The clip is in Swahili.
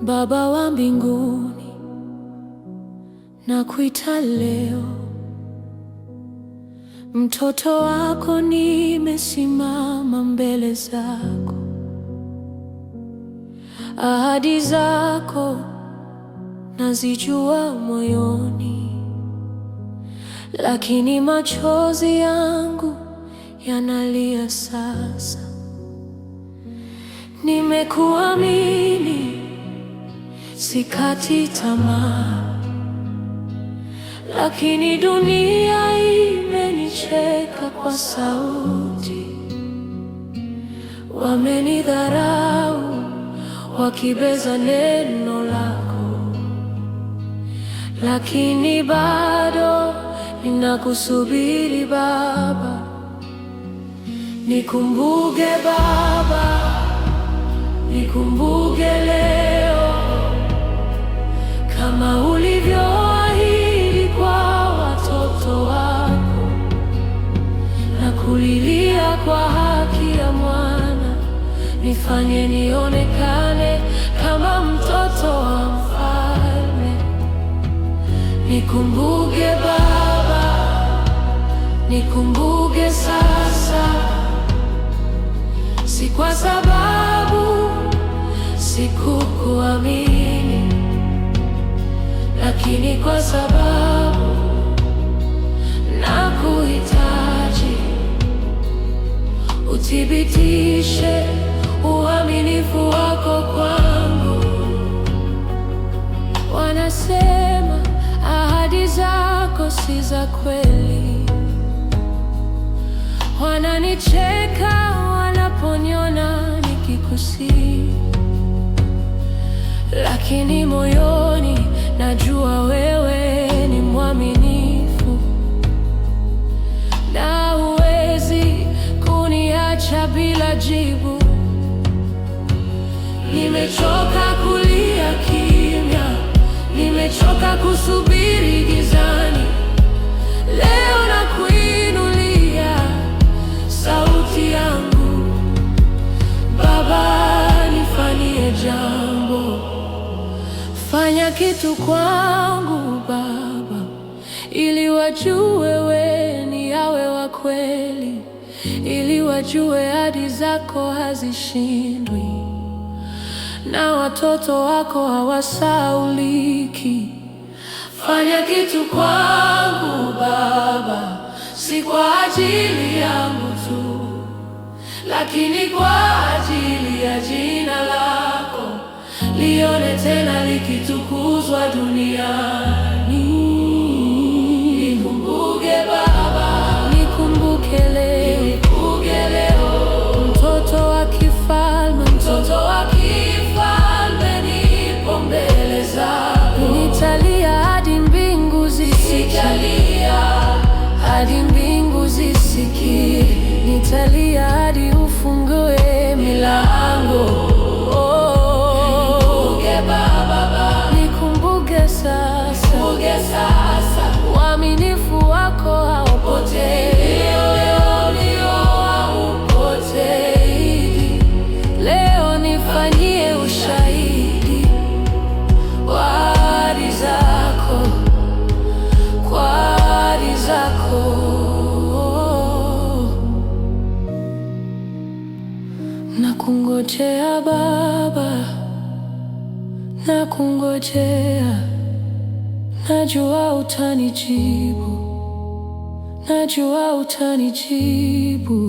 Baba wa mbinguni, nakuita leo, mtoto wako, nimesimama mbele zako. Ahadi zako nazijua moyoni, lakini machozi yangu yanalia sasa. Nimekuamini, sikati tamaa, lakini dunia imenicheka kwa sauti. Wamenidharau wakibeza neno lako, lakini bado ninakusubiri Baba. Nikumbuke Baba, nikumbuke leo, kama ulivyoahidi kwa watoto wako, na kulilia kwa haki ya mwana. Nifanye nionekane kama mtoto wa mfalme. Nikumbuke Baba, nikumbuke sasa, si kwa sababu sikukuamini, lakini kwa sababu nakuhitaji. Uthibitishe uaminifu wako kwangu. Wanasema ahadi zako si za kweli, wananicheka wanaponiona nikikusihi, lakini moyoni najua wewe ni mwaminifu, na huwezi kuniacha bila jibu. Nimechoka kulia kimya, nimechoka kusubiri gizani. Leo nakuinulia sauti yangu Baba, nifanyie jambo. Fanya kitu kwangu Baba, ili wajue wewe ni Yawe wa kweli, ili wajue ahadi zako hazishindwi, na watoto wako hawasauliki. Fanya kitu kwangu Baba, si kwa ajili yangu tu, lakini kwa ajili ya jina lako, lione tena likitukuzwa duniani. Nikumbuke Baba, nikumbuke leo, nikumbuke leo, mtoto wa kifalme, mtoto wa kifalme, nipo mbele zako. Nitalia hadi mbingu zisikie, hadi mbingu zisikie. Nitalia hadi ufungue milango. Uaminifu wako haupotei, haupotei. Leo nifanyie ushahidi wa ahadi zako, kwa ahadi zako. Nakungojea Baba, nakungojea. Najua utanijibu, najua utanijibu.